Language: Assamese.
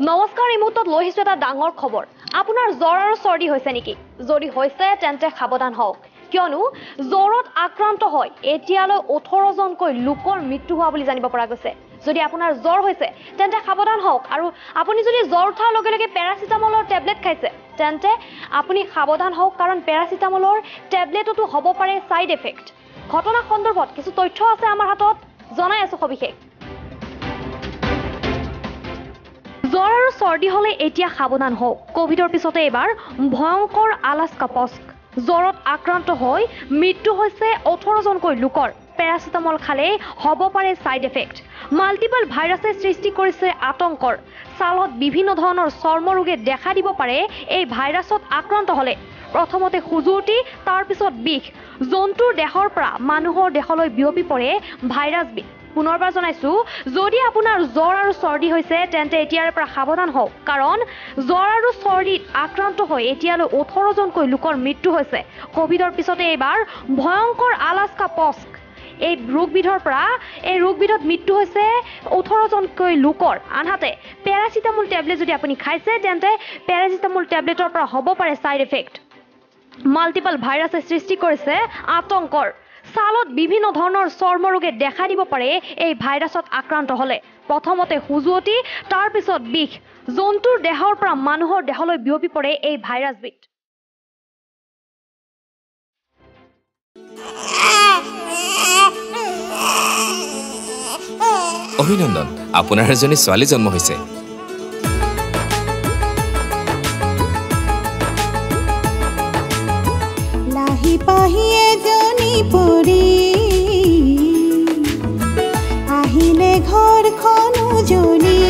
নমস্কাৰ এই মুহূৰ্তত লৈ আহিছোঁ এটা ডাঙৰ খবৰ আপোনাৰ জ্বৰ আৰু চৰ্দি হৈছে নেকি যদি হৈছে তেন্তে সাৱধান হওক কিয়নো জ্বৰত আক্ৰান্ত হয় এতিয়ালৈ 18 জনকৈ লোকৰ মৃত্যু হোৱা বুলি জানিব পৰা গৈছে যদি আপোনাৰ জ্বৰ হৈছে তেন্তে সাৱধান হওক আৰু আপুনি যদি জ্বৰ উঠাৰ লগে লগে পেৰাচিটামলৰ টেবলেট খাইছে তেন্তে আপুনি সাৱধান হওক কাৰণ পেৰাচিটামলৰ টেবলেটতো হ'ব পাৰে সাইড এফেক্ট ঘটনা সন্দৰ্ভত কিছু তথ্য আছে আমাৰ হাতত জনাই আছো সবিশেষ জ্বৰ আৰু চৰ্দি হলে এতিয়া সাৱধান হওক কোভিডৰ পিছতে এবাৰ ভয়ংকৰ আলাস্কা পস্ক জ্বৰত আক্ৰান্ত হৈ মৃত্যু হৈছে 18 জনকৈ লোকৰ পেৰাচিটামল খালে হ'ব পাৰে সাইড এফেক্ট মাল্টিপল ভাইৰাছে সৃষ্টি কৰিছে আতংকৰ ছালত বিভিন্ন ধৰণৰ চৰ্ম ৰোগে দেখা দিব পাৰে এই ভাইৰাছত আক্ৰান্ত হলে প্ৰথমতে খুজুটি তাৰ পিছত বিষ জন্তুৰ দেহৰ পৰা মানুহৰ দেহলৈ বিয়পি পৰে ভাইৰাছ বিষ পুনৰবাৰ জনাইছো যদি আপোনাৰ জ্বৰ আৰু চৰ্দি হৈছে তেন্তে এতিয়াৰ পৰা সাৱধান হওক কাৰণ জ্বৰ আৰু চৰ্দিত আক্ৰান্ত হৈ এতিয়ালৈ 18 জনকৈ লোকৰ মৃত্যু হৈছে কোভিডৰ পিছতে এবাৰ ভয়ংকৰ আলাস্কা পস্ক এই ৰোগবিধত মৃত্যু হৈছে 18 জনকৈ লোকৰ আনহাতে পেৰাচিটামল টেবলেট যদি আপুনি খাইছে তেন্তে পেৰাচিটামল টেবলেটৰ পৰা হ'ব পাৰে সাইড এফেক্ট মাল্টিপল ভাইৰাছে সৃষ্টি কৰিছে আতংকৰ ছালত বিভিন্ন ধৰণৰ চৰ্ম ৰোগে দেখা দিব পাৰে এই ভাইৰাছত আক্ৰান্ত হলে প্ৰথমতে খুজুটি তাৰ পিছত বিষ জন্তুৰ দেহৰ পৰা মানুহৰ দেহলৈ বিয়পি পৰে এই ভাইৰাছবিধ অভিনন্দন আপোনাৰ এজনী ছোৱালী জন্ম হৈছে লাহি পাহি এজনী পৰি আহিলে ঘৰখন উজলি